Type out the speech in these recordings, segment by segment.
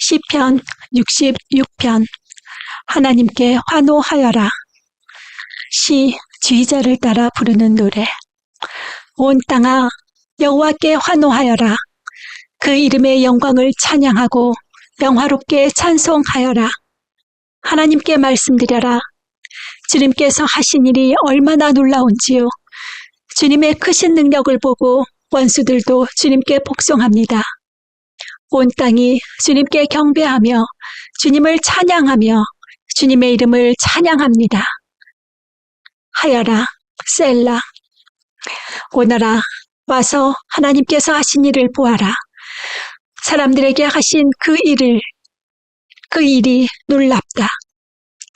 시편 66편. 하나님께 환호하여라. 시 지휘자를 따라 부르는 노래. 온 땅아 여호와께 환호하여라. 그 이름의 영광을 찬양하고 영화롭게 찬송하여라. 하나님께 말씀드려라. 주님께서 하신 일이 얼마나 놀라운지요. 주님의 크신 능력을 보고 원수들도 주님께 복종합니다. 온 땅이 주님께 경배하며 주님을 찬양하며 주님의 이름을 찬양합니다. 하여라 셀라. 오너라 와서 하나님께서 하신 일을 보아라. 사람들에게 하신 그 일이 놀랍다.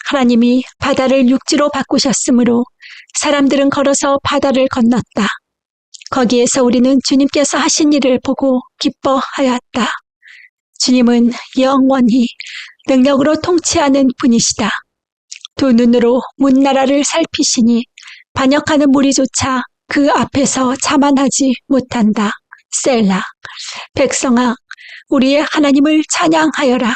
하나님이 바다를 육지로 바꾸셨으므로 사람들은 걸어서 바다를 건넜다. 거기에서 우리는 주님께서 하신 일을 보고 기뻐하였다. 주님은 영원히 능력으로 통치하는 분이시다. 두 눈으로 문나라를 살피시니 반역하는 무리조차 그 앞에서 자만하지 못한다. 셀라. 백성아, 우리의 하나님을 찬양하여라.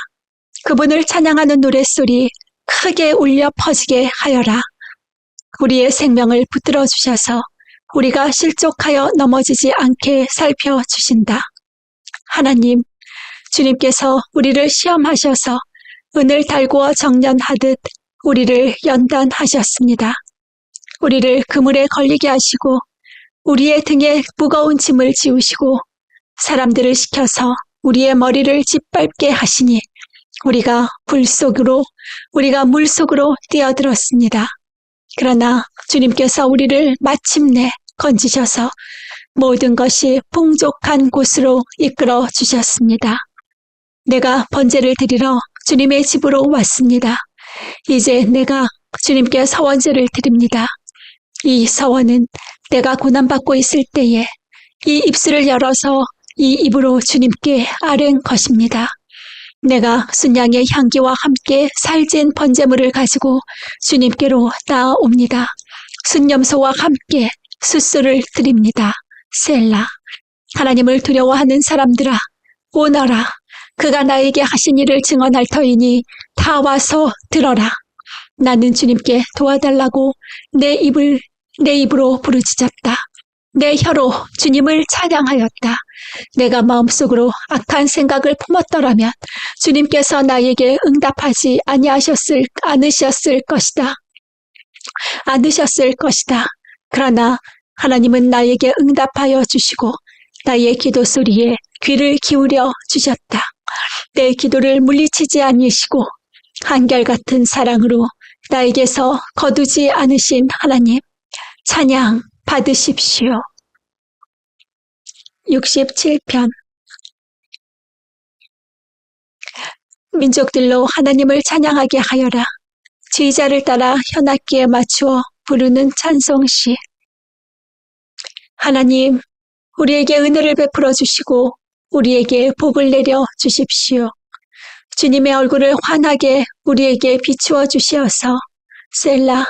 그분을 찬양하는 노랫소리 크게 울려 퍼지게 하여라. 우리의 생명을 붙들어 주셔서 우리가 실족하여 넘어지지 않게 살펴주신다. 하나님, 주님께서 우리를 시험하셔서 은을 달구어 정련하듯 우리를 연단하셨습니다. 우리를 그물에 걸리게 하시고 우리의 등에 무거운 짐을 지우시고 사람들을 시켜서 우리의 머리를 짓밟게 하시니 우리가 물속으로 뛰어들었습니다. 그러나 주님께서 우리를 마침내 건지셔서 모든 것이 풍족한 곳으로 이끌어 주셨습니다. 내가 번제를 드리러 주님의 집으로 왔습니다. 이제 내가 주님께 서원제를 드립니다. 이 서원은 내가 고난받고 있을 때에 이 입술을 열어서 이 입으로 주님께 아뢰는 것입니다. 내가 순양의 향기와 함께 살진 번제물을 가지고 주님께로 나아옵니다. 순염소와 함께 숫소를 드립니다. 셀라. 하나님을 두려워하는 사람들아, 오너라. 그가 나에게 하신 일을 증언할 터이니 다 와서 들어라. 나는 주님께 도와달라고 내 입으로 부르짖었다. 내 혀로 주님을 찬양하였다. 내가 마음속으로 악한 생각을 품었더라면 주님께서 나에게 응답하지 않으셨을 것이다. 그러나 하나님은 나에게 응답하여 주시고 나의 기도 소리에 귀를 기울여 주셨다. 내 기도를 물리치지 않으시고 한결같은 사랑으로 나에게서 거두지 않으신 하나님, 찬양 받으십시오. 67편. 민족들로 하나님을 찬양하게 하여라. 지휘자를 따라 현악기에 맞추어 부르는 찬송시. 하나님, 우리에게 은혜를 베풀어 주시고 우리에게 복을 내려 주십시오. 주님의 얼굴을 환하게 우리에게 비추어 주시어서 셀라.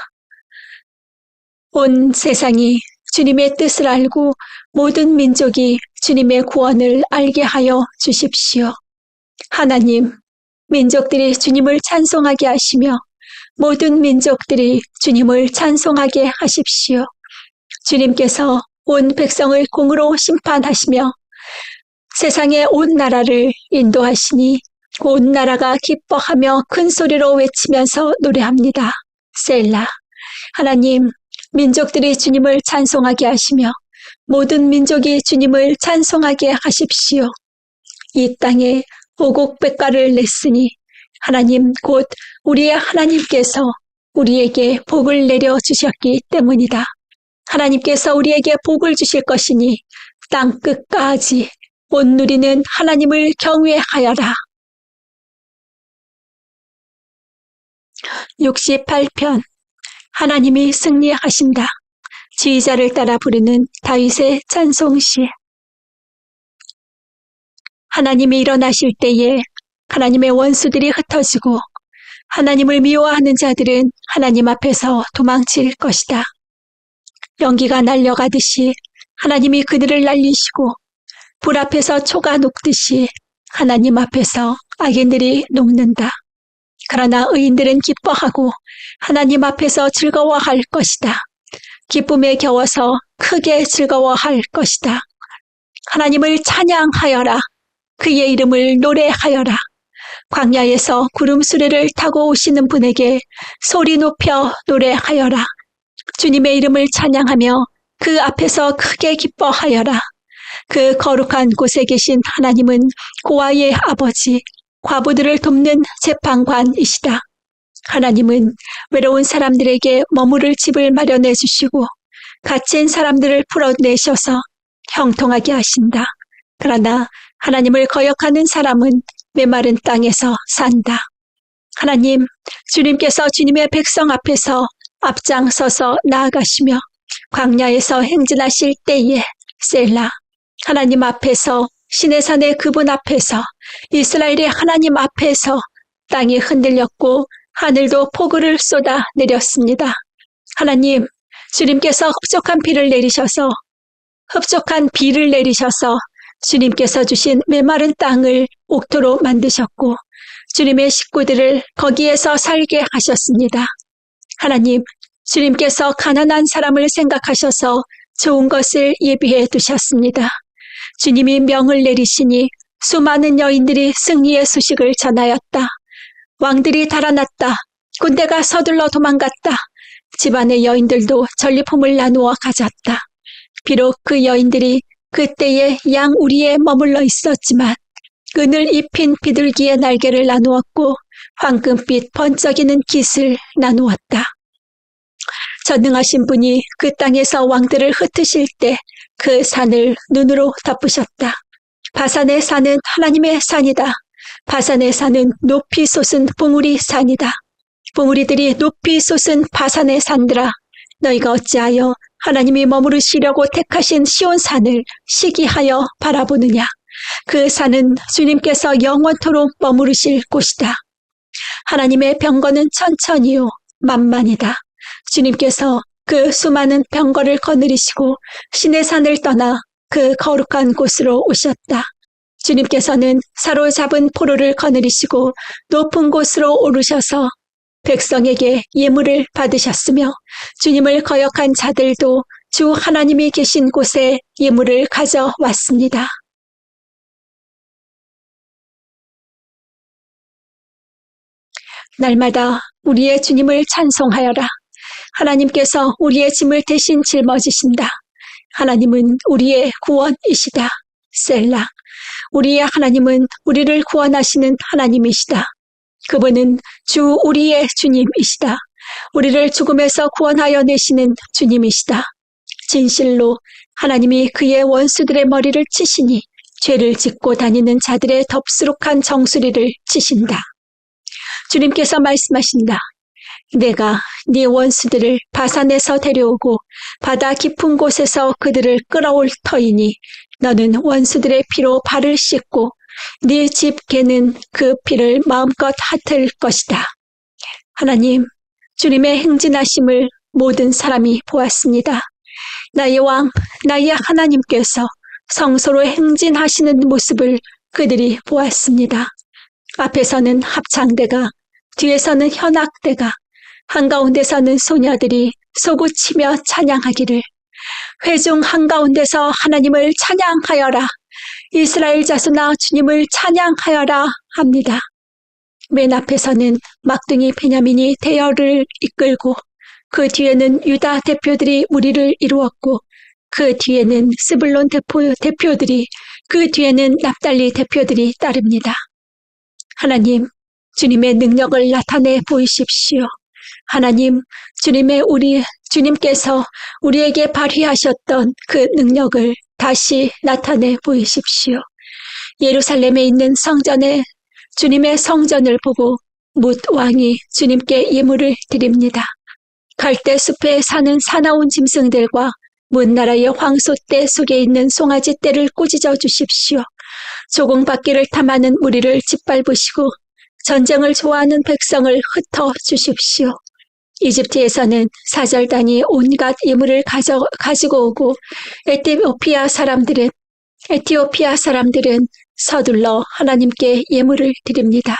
온 세상이 주님의 뜻을 알고 모든 민족이 주님의 구원을 알게 하여 주십시오. 하나님, 민족들이 주님을 찬송하게 하시며 모든 민족들이 주님을 찬송하게 하십시오. 주님께서 온 백성을 공으로 심판하시며 세상의 온 나라를 인도하시니 온 나라가 기뻐하며 큰 소리로 외치면서 노래합니다. 셀라. 하나님, 민족들이 주님을 찬송하게 하시며 모든 민족이 주님을 찬송하게 하십시오. 이 땅에 오곡백과를 냈으니 하나님 곧 우리의 하나님께서 우리에게 복을 내려 주셨기 때문이다. 하나님께서 우리에게 복을 주실 것이니 땅 끝까지 온 누리는 하나님을 경외하여라. 68편. 하나님이 승리하신다. 지휘자를 따라 부르는 다윗의 찬송시. 하나님이 일어나실 때에 하나님의 원수들이 흩어지고 하나님을 미워하는 자들은 하나님 앞에서 도망칠 것이다. 연기가 날려가듯이 하나님이 그들을 날리시고 불 앞에서 초가 녹듯이 하나님 앞에서 악인들이 녹는다. 그러나 의인들은 기뻐하고 하나님 앞에서 즐거워할 것이다. 기쁨에 겨워서 크게 즐거워할 것이다. 하나님을 찬양하여라. 그의 이름을 노래하여라. 광야에서 구름 수레를 타고 오시는 분에게 소리 높여 노래하여라. 주님의 이름을 찬양하며 그 앞에서 크게 기뻐하여라. 그 거룩한 곳에 계신 하나님은 고아의 아버지, 과부들을 돕는 재판관이시다. 하나님은 외로운 사람들에게 머무를 집을 마련해 주시고 갇힌 사람들을 풀어내셔서 형통하게 하신다. 그러나 하나님을 거역하는 사람은 메마른 땅에서 산다. 하나님, 주님께서 주님의 백성 앞에서 앞장서서 나아가시며 광야에서 행진하실 때에 셀라, 하나님 앞에서 시내산의 그분 앞에서 이스라엘의 하나님 앞에서 땅이 흔들렸고 하늘도 폭우를 쏟아 내렸습니다. 하나님, 주님께서 흡족한 비를 내리셔서 주님께서 주신 메마른 땅을 옥토로 만드셨고 주님의 식구들을 거기에서 살게 하셨습니다. 하나님, 주님께서 가난한 사람을 생각하셔서 좋은 것을 예비해 두셨습니다. 주님이 명을 내리시니 수많은 여인들이 승리의 소식을 전하였다. 왕들이 달아났다. 군대가 서둘러 도망갔다. 집안의 여인들도 전리품을 나누어 가졌다. 비록 그 여인들이 그때에 양 우리에 머물러 있었지만 은을 입힌 비둘기의 날개를 나누었고 황금빛 번쩍이는 깃을 나누었다. 전능하신 분이 그 땅에서 왕들을 흩으실 때 그 산을 눈으로 덮으셨다. 바산의 산은 하나님의 산이다. 바산의 산은 높이 솟은 봉우리 산이다. 봉우리들이 높이 솟은 바산의 산들아, 너희가 어찌하여 하나님이 머무르시려고 택하신 시온산을 시기하여 바라보느냐. 그 산은 주님께서 영원토록 머무르실 곳이다. 하나님의 병거는 천천히요 만만이다. 주님께서 그 수많은 병거를 거느리시고 시내산을 떠나 그 거룩한 곳으로 오셨다. 주님께서는 사로잡은 포로를 거느리시고 높은 곳으로 오르셔서 백성에게 예물을 받으셨으며 주님을 거역한 자들도 주 하나님이 계신 곳에 예물을 가져왔습니다. 날마다 우리의 주님을 찬송하여라. 하나님께서 우리의 짐을 대신 짊어지신다. 하나님은 우리의 구원이시다. 셀라. 우리의 하나님은 우리를 구원하시는 하나님이시다. 그분은 주 우리의 주님이시다. 우리를 죽음에서 구원하여 내시는 주님이시다. 진실로 하나님이 그의 원수들의 머리를 치시니 죄를 짓고 다니는 자들의 덥수룩한 정수리를 치신다. 주님께서 말씀하신다. 내가 네 원수들을 바산에서 데려오고 바다 깊은 곳에서 그들을 끌어올 터이니 너는 원수들의 피로 발을 씻고 네 집 개는 그 피를 마음껏 핥을 것이다. 하나님, 주님의 행진하심을 모든 사람이 보았습니다. 나의 왕, 나의 하나님께서 성소로 행진하시는 모습을 그들이 보았습니다. 앞에서는 합창대가, 뒤에서는 현악대가, 한가운데서는 소녀들이 소구치며 찬양하기를, 회중 한가운데서 하나님을 찬양하여라. 이스라엘 자손아 주님을 찬양하여라 합니다. 맨 앞에서는 막둥이 베냐민이 대열을 이끌고 그 뒤에는 유다 대표들이 무리를 이루었고 그 뒤에는 스불론 대표들이 그 뒤에는 납달리 대표들이 따릅니다. 하나님, 주님의 능력을 나타내 보이십시오. 하나님, 주님께서 우리에게 발휘하셨던 그 능력을 다시 나타내 보이십시오. 예루살렘에 있는 성전에 주님의 성전을 보고 뭇 왕이 주님께 예물을 드립니다. 갈대숲에 사는 사나운 짐승들과 뭇 나라의 황소떼 속에 있는 송아지떼를 꾸짖어 주십시오. 조공바퀴를 탐하는 무리를 짓밟으시고 전쟁을 좋아하는 백성을 흩어 주십시오. 이집트에서는 사절단이 온갖 예물을 가지고 오고 에티오피아 사람들은 서둘러 하나님께 예물을 드립니다.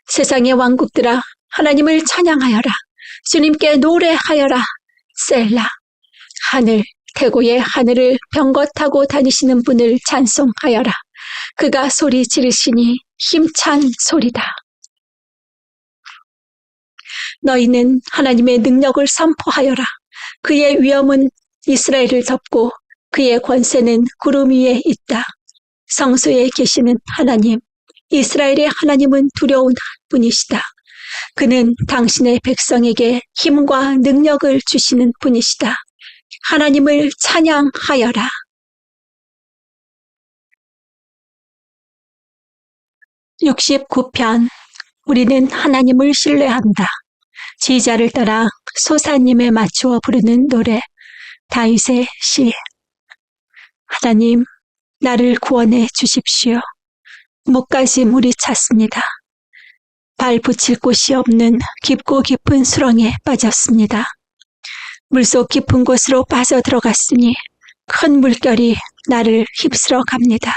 세상의 왕국들아, 하나님을 찬양하여라. 주님께 노래하여라. 셀라. 하늘, 태고의 하늘을 병거 타고 다니시는 분을 찬송하여라. 그가 소리 지르시니 힘찬 소리다. 너희는 하나님의 능력을 선포하여라. 그의 위엄은 이스라엘을 덮고 그의 권세는 구름 위에 있다. 성소에 계시는 하나님, 이스라엘의 하나님은 두려운 분이시다. 그는 당신의 백성에게 힘과 능력을 주시는 분이시다. 하나님을 찬양하여라. 69편. 우리는 하나님을 신뢰한다. 지휘자를 따라 소사님에 맞추어 부르는 노래. 다윗의 시. 하나님, 나를 구원해 주십시오. 목까지 물이 찼습니다. 발 붙일 곳이 없는 깊고 깊은 수렁에 빠졌습니다. 물속 깊은 곳으로 빠져들어갔으니 큰 물결이 나를 휩쓸어 갑니다.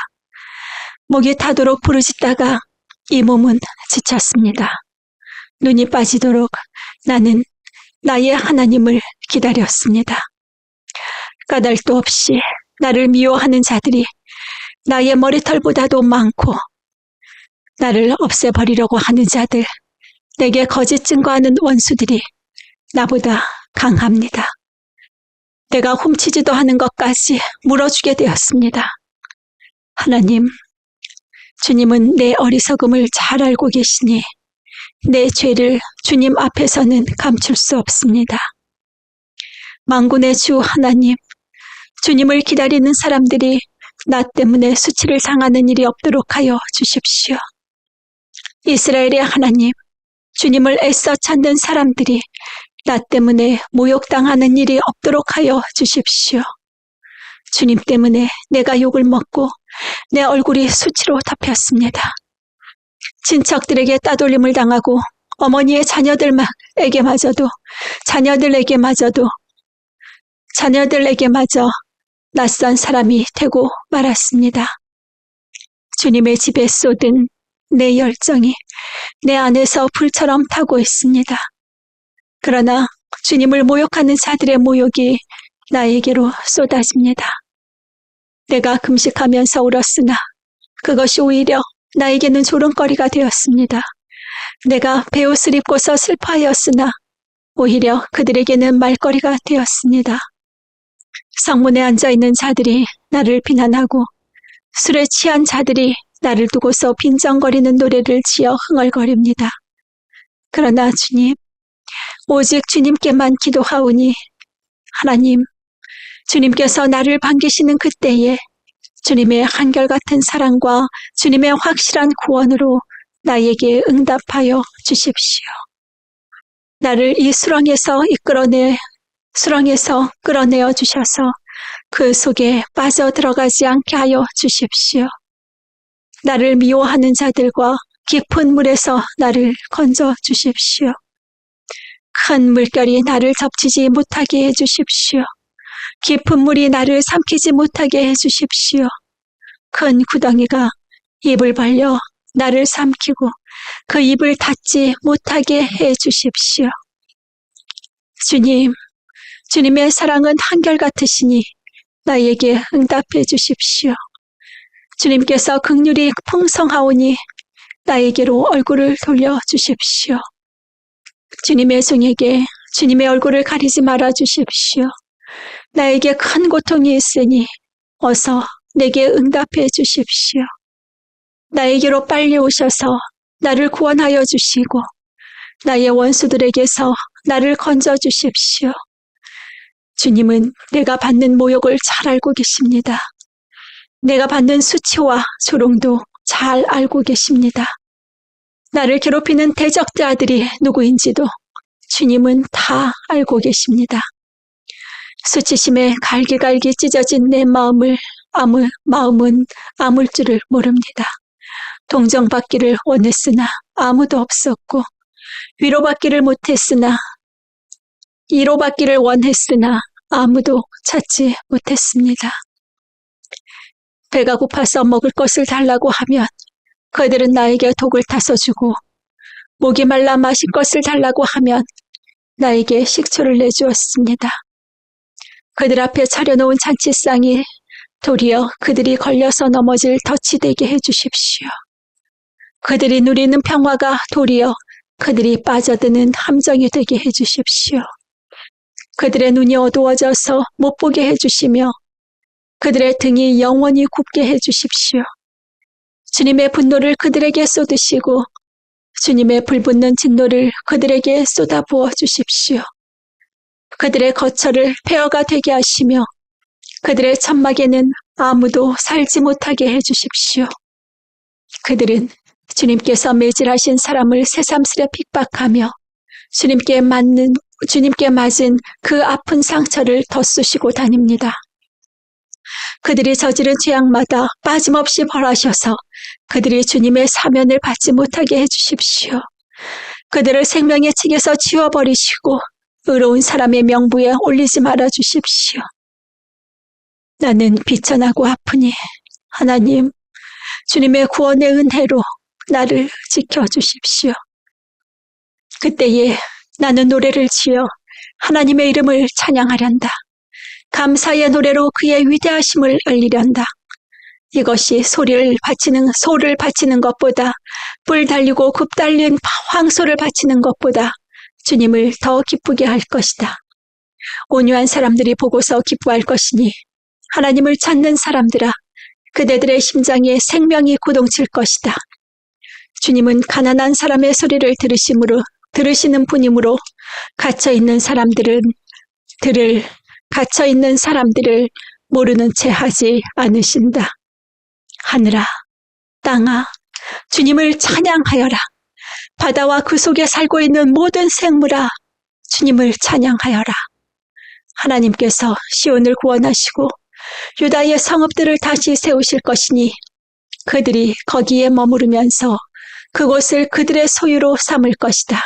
목이 타도록 부르짖다가 이 몸은 지쳤습니다. 눈이 빠지도록 나는 나의 하나님을 기다렸습니다. 까닭도 없이 나를 미워하는 자들이 나의 머리털보다도 많고 나를 없애버리려고 하는 자들, 내게 거짓 증거하는 원수들이 나보다 강합니다. 내가 훔치지도 않은 것까지 물어주게 되었습니다. 하나님, 주님은 내 어리석음을 잘 알고 계시니 내 죄를 주님 앞에서는 감출 수 없습니다. 만군의 주 하나님, 주님을 기다리는 사람들이 나 때문에 수치를 당하는 일이 없도록 하여 주십시오. 이스라엘의 하나님, 주님을 애써 찾는 사람들이 나 때문에 모욕당하는 일이 없도록 하여 주십시오. 주님 때문에 내가 욕을 먹고 내 얼굴이 수치로 덮였습니다. 친척들에게 따돌림을 당하고 어머니의 자녀들에게마저 낯선 사람이 되고 말았습니다. 주님의 집에 쏟은 내 열정이 내 안에서 불처럼 타고 있습니다. 그러나 주님을 모욕하는 자들의 모욕이 나에게로 쏟아집니다. 내가 금식하면서 울었으나 그것이 오히려 나에게는 조롱거리가 되었습니다. 내가 베옷을 입고서 슬퍼하였으나 오히려 그들에게는 말거리가 되었습니다. 성문에 앉아있는 자들이 나를 비난하고 술에 취한 자들이 나를 두고서 빈정거리는 노래를 지어 흥얼거립니다. 그러나 주님, 오직 주님께만 기도하오니 하나님, 주님께서 나를 반기시는 그때에 주님의 한결같은 사랑과 주님의 확실한 구원으로 나에게 응답하여 주십시오. 나를 이 수렁에서 끌어내어 주셔서 그 속에 빠져들어가지 않게 하여 주십시오. 나를 미워하는 자들과 깊은 물에서 나를 건져 주십시오. 큰 물결이 나를 덮치지 못하게 해 주십시오. 깊은 물이 나를 삼키지 못하게 해 주십시오. 큰 구덩이가 입을 벌려 나를 삼키고 그 입을 닫지 못하게 해 주십시오. 주님, 주님의 사랑은 한결같으시니 나에게 응답해 주십시오. 주님께서 긍휼이 풍성하오니 나에게로 얼굴을 돌려 주십시오. 주님의 종에게 주님의 얼굴을 가리지 말아 주십시오. 나에게 큰 고통이 있으니 어서 내게 응답해 주십시오. 나에게로 빨리 오셔서 나를 구원하여 주시고 나의 원수들에게서 나를 건져 주십시오. 주님은 내가 받는 모욕을 잘 알고 계십니다. 내가 받는 수치와 조롱도 잘 알고 계십니다. 나를 괴롭히는 대적자들이 누구인지도 주님은 다 알고 계십니다. 수치심에 갈기갈기 찢어진 내 마음은 아물 줄을 모릅니다. 동정받기를 원했으나 아무도 없었고 위로받기를 원했으나 아무도 찾지 못했습니다. 배가 고파서 먹을 것을 달라고 하면 그들은 나에게 독을 타서 주고, 목이 말라 마실 것을 달라고 하면 나에게 식초를 내주었습니다. 그들 앞에 차려놓은 잔치상이 도리어 그들이 걸려서 넘어질 덫이 되게 해주십시오. 그들이 누리는 평화가 도리어 그들이 빠져드는 함정이 되게 해주십시오. 그들의 눈이 어두워져서 못 보게 해주시며 그들의 등이 영원히 굽게 해주십시오. 주님의 분노를 그들에게 쏟으시고 주님의 불붙는 진노를 그들에게 쏟아부어 주십시오. 그들의 거처를 폐허가 되게 하시며 그들의 천막에는 아무도 살지 못하게 해주십시오. 그들은 주님께서 매질하신 사람을 새삼스레 핍박하며 주님께 맞은 그 아픈 상처를 덧쑤시고 다닙니다. 그들이 저지른 죄악마다 빠짐없이 벌하셔서 그들이 주님의 사면을 받지 못하게 해주십시오. 그들을 생명의 책에서 지워버리시고 의로운 사람의 명부에 올리지 말아 주십시오. 나는 비천하고 아프니 하나님, 주님의 구원의 은혜로 나를 지켜주십시오. 그때에 나는 노래를 지어 하나님의 이름을 찬양하련다. 감사의 노래로 그의 위대하심을 알리련다. 이것이 소를 바치는 것보다 뿔 달리고 굽 달린 황소를 바치는 것보다 주님을 더 기쁘게 할 것이다. 온유한 사람들이 보고서 기뻐할 것이니 하나님을 찾는 사람들아, 그대들의 심장에 생명이 고동칠 것이다. 주님은 가난한 사람의 소리를 들으시는 분이므로 갇혀있는 사람들을 모르는 채 하지 않으신다. 하늘아, 땅아, 주님을 찬양하여라. 바다와 그 속에 살고 있는 모든 생물아, 주님을 찬양하여라. 하나님께서 시온을 구원하시고 유다의 성읍들을 다시 세우실 것이니 그들이 거기에 머무르면서 그곳을 그들의 소유로 삼을 것이다.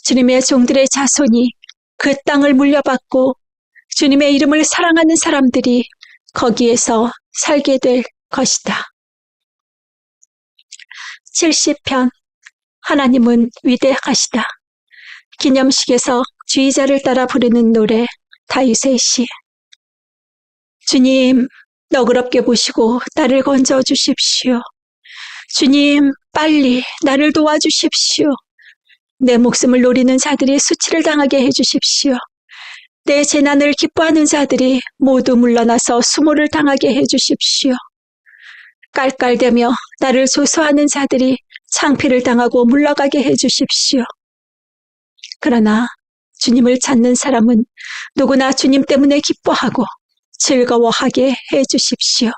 주님의 종들의 자손이 그 땅을 물려받고 주님의 이름을 사랑하는 사람들이 거기에서 살게 될 것이다. 70편 하나님은 위대하시다. 기념식에서 주의자를 따라 부르는 노래 다윗의 시. 주님, 너그럽게 보시고 나를 건져 주십시오. 주님, 빨리 나를 도와주십시오. 내 목숨을 노리는 자들이 수치를 당하게 해주십시오. 내 재난을 기뻐하는 자들이 모두 물러나서 수모를 당하게 해주십시오. 깔깔대며 나를 조소하는 자들이 창피를 당하고 물러가게 해주십시오. 그러나 주님을 찾는 사람은 누구나 주님 때문에 기뻐하고 즐거워하게 해주십시오.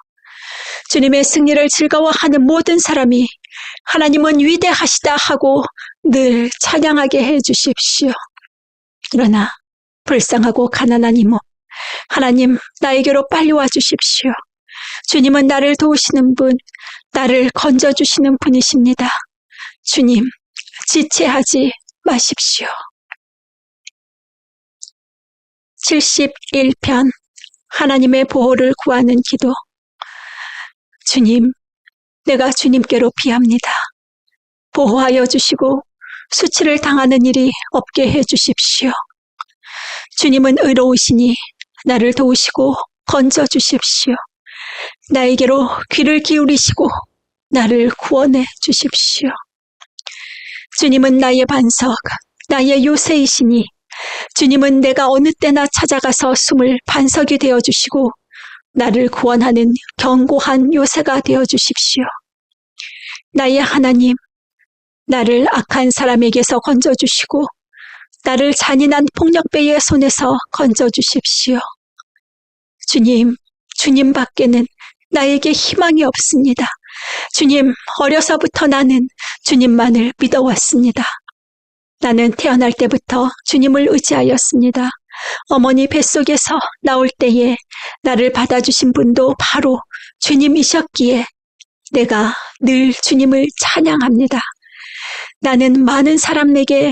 주님의 승리를 즐거워하는 모든 사람이 하나님은 위대하시다 하고 늘 찬양하게 해주십시오. 그러나 불쌍하고 가난한 이모, 하나님 나에게로 빨리 와주십시오. 주님은 나를 도우시는 분, 나를 건져주시는 분이십니다. 주님, 지체하지 마십시오. 71편 하나님의 보호를 구하는 기도. 주님, 내가 주님께로 피합니다. 보호하여 주시고 수치를 당하는 일이 없게 해주십시오. 주님은 의로우시니 나를 도우시고 건져 주십시오. 나에게로 귀를 기울이시고 나를 구원해 주십시오. 주님은 나의 반석, 나의 요새이시니 주님은 내가 어느 때나 찾아가서 숨을 반석이 되어주시고 나를 구원하는 견고한 요새가 되어주십시오. 나의 하나님, 나를 악한 사람에게서 건져주시고 나를 잔인한 폭력배의 손에서 건져주십시오. 주님, 주님 밖에는 나에게 희망이 없습니다. 주님, 어려서부터 나는 주님만을 믿어왔습니다. 나는 태어날 때부터 주님을 의지하였습니다. 어머니 뱃속에서 나올 때에 나를 받아주신 분도 바로 주님이셨기에 내가 늘 주님을 찬양합니다. 나는 많은 사람에게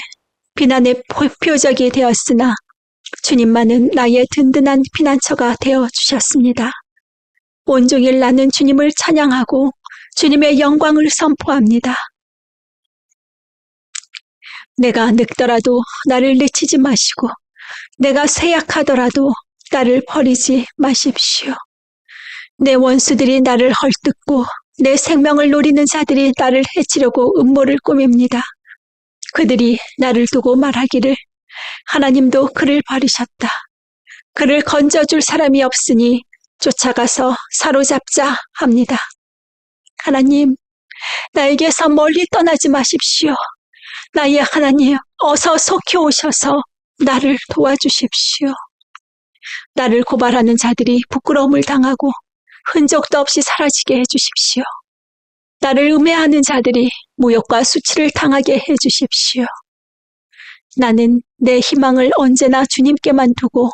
비난의 표적이 되었으나 주님만은 나의 든든한 피난처가 되어주셨습니다. 온종일 나는 주님을 찬양하고 주님의 영광을 선포합니다. 내가 늙더라도 나를 내치지 마시고 내가 쇠약하더라도 나를 버리지 마십시오. 내 원수들이 나를 헐뜯고 내 생명을 노리는 자들이 나를 해치려고 음모를 꾸밉니다. 그들이 나를 두고 말하기를 하나님도 그를 버리셨다. 그를 건져줄 사람이 없으니 쫓아가서 사로잡자 합니다. 하나님, 나에게서 멀리 떠나지 마십시오. 나의 하나님, 어서 속히 오셔서 나를 도와주십시오. 나를 고발하는 자들이 부끄러움을 당하고 흔적도 없이 사라지게 해주십시오. 나를 음해하는 자들이 모욕과 수치를 당하게 해주십시오. 나는 내 희망을 언제나 주님께만 두고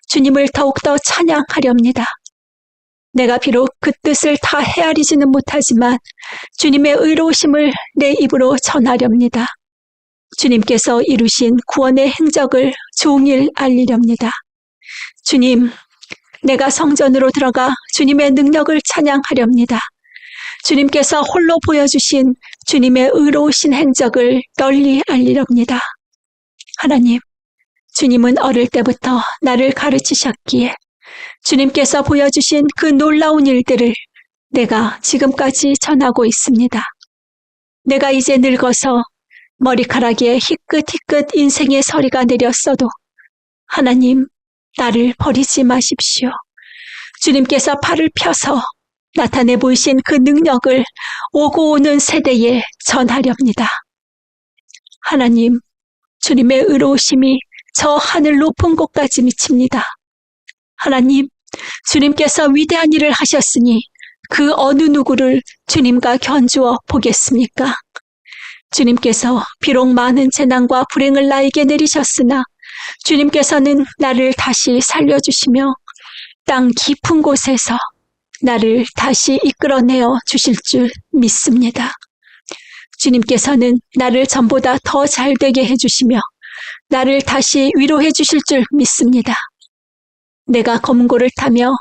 주님을 더욱더 찬양하렵니다. 내가 비록 그 뜻을 다 헤아리지는 못하지만 주님의 의로우심을 내 입으로 전하렵니다. 주님께서 이루신 구원의 행적을 종일 알리렵니다. 주님, 내가 성전으로 들어가 주님의 능력을 찬양하렵니다. 주님께서 홀로 보여주신 주님의 의로우신 행적을 널리 알리렵니다. 하나님, 주님은 어릴 때부터 나를 가르치셨기에 주님께서 보여주신 그 놀라운 일들을 내가 지금까지 전하고 있습니다. 내가 이제 늙어서 머리카락에 희끗희끗 인생의 서리가 내렸어도 하나님, 나를 버리지 마십시오. 주님께서 팔을 펴서 나타내 보이신 그 능력을 오고 오는 세대에 전하렵니다. 하나님, 주님의 의로우심이 저 하늘 높은 곳까지 미칩니다. 하나님, 주님께서 위대한 일을 하셨으니 그 어느 누구를 주님과 견주어 보겠습니까? 주님께서 비록 많은 재난과 불행을 나에게 내리셨으나 주님께서는 나를 다시 살려주시며 땅 깊은 곳에서 나를 다시 이끌어내어 주실 줄 믿습니다. 주님께서는 나를 전보다 더 잘되게 해주시며 나를 다시 위로해 주실 줄 믿습니다. 내가 검은고를 타며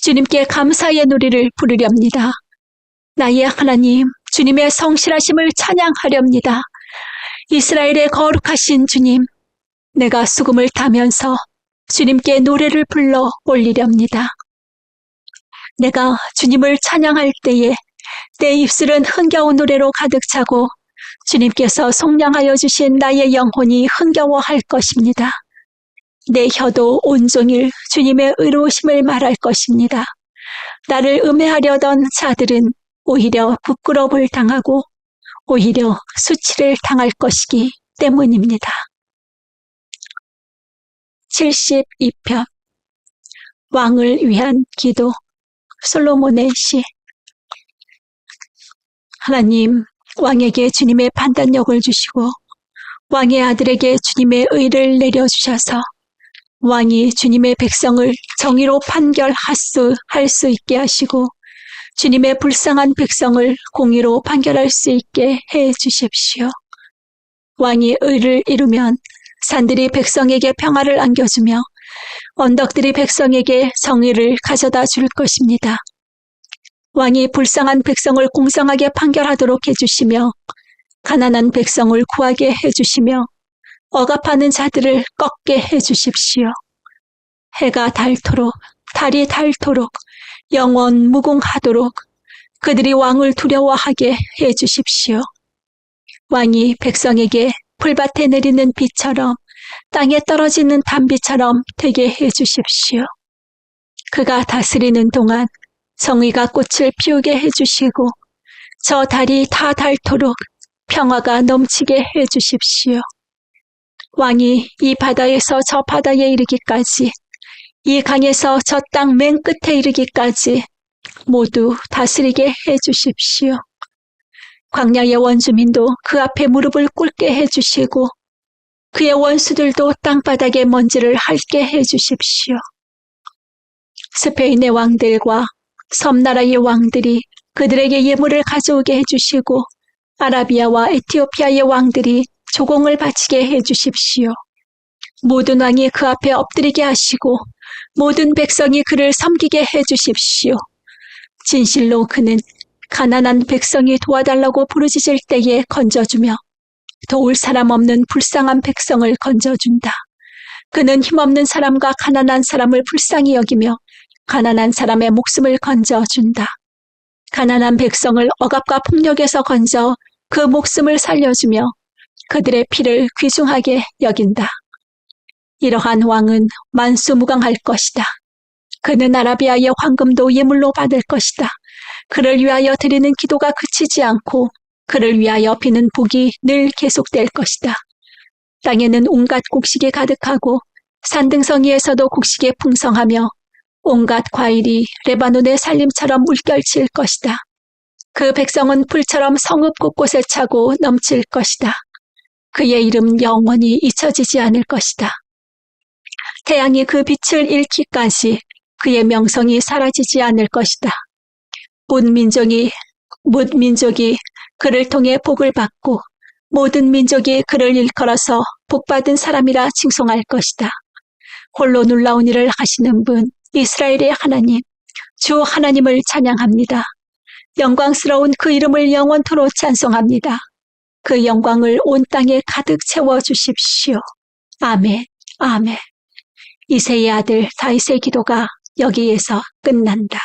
주님께 감사의 노래를 부르렵니다. 나의 하나님, 주님의 성실하심을 찬양하렵니다. 이스라엘의 거룩하신 주님, 내가 수금을 타면서 주님께 노래를 불러 올리렵니다. 내가 주님을 찬양할 때에 내 입술은 흥겨운 노래로 가득 차고 주님께서 속량하여 주신 나의 영혼이 흥겨워할 것입니다. 내 혀도 온종일 주님의 의로우심을 말할 것입니다. 나를 음해하려던 자들은 오히려 부끄러움을 당하고 오히려 수치를 당할 것이기 때문입니다. 72편 왕을 위한 기도 솔로몬의 시. 하나님, 왕에게 주님의 판단력을 주시고 왕의 아들에게 주님의 의를 내려주셔서 왕이 주님의 백성을 정의로 판결할 수 있게 하시고 주님의 불쌍한 백성을 공의로 판결할 수 있게 해 주십시오. 왕이 의를 이루면 산들이 백성에게 평화를 안겨주며 언덕들이 백성에게 정의를 가져다 줄 것입니다. 왕이 불쌍한 백성을 공정하게 판결하도록 해주시며 가난한 백성을 구하게 해주시며 억압하는 자들을 꺾게 해주십시오. 해가 닳도록 달이 닳도록 영원 무궁하도록 그들이 왕을 두려워하게 해주십시오. 왕이 백성에게 풀밭에 내리는 비처럼 땅에 떨어지는 단비처럼 되게 해주십시오. 그가 다스리는 동안 정의가 꽃을 피우게 해주시고 저 달이 다 닳도록 평화가 넘치게 해주십시오. 왕이 이 바다에서 저 바다에 이르기까지 이 강에서 저 땅 맨 끝에 이르기까지 모두 다스리게 해주십시오. 광야의 원주민도 그 앞에 무릎을 꿇게 해주시고 그의 원수들도 땅바닥에 먼지를 핥게 해주십시오. 스페인의 왕들과 섬나라의 왕들이 그들에게 예물을 가져오게 해주시고 아라비아와 에티오피아의 왕들이 조공을 바치게 해주십시오. 모든 왕이 그 앞에 엎드리게 하시고 모든 백성이 그를 섬기게 해주십시오. 진실로 그는 가난한 백성이 도와달라고 부르짖을 때에 건져주며 도울 사람 없는 불쌍한 백성을 건져준다. 그는 힘없는 사람과 가난한 사람을 불쌍히 여기며 가난한 사람의 목숨을 건져준다. 가난한 백성을 억압과 폭력에서 건져 그 목숨을 살려주며 그들의 피를 귀중하게 여긴다. 이러한 왕은 만수무강할 것이다. 그는 아라비아의 황금도 예물로 받을 것이다. 그를 위하여 드리는 기도가 그치지 않고 그를 위하여 비는 복이 늘 계속될 것이다. 땅에는 온갖 곡식이 가득하고 산등성이에서도 곡식이 풍성하며 온갖 과일이 레바논의 산림처럼 물결칠 것이다. 그 백성은 풀처럼 성읍 곳곳에 차고 넘칠 것이다. 그의 이름 영원히 잊혀지지 않을 것이다. 태양이 그 빛을 잃기까지 그의 명성이 사라지지 않을 것이다. 뭇 민족이 그를 통해 복을 받고 모든 민족이 그를 일컬어서 복받은 사람이라 칭송할 것이다. 홀로 놀라운 일을 하시는 분 이스라엘의 하나님 주 하나님을 찬양합니다. 영광스러운 그 이름을 영원토록 찬송합니다. 그 영광을 온 땅에 가득 채워주십시오. 아멘, 아멘. 이새의 아들 다윗의 기도가 여기에서 끝난다.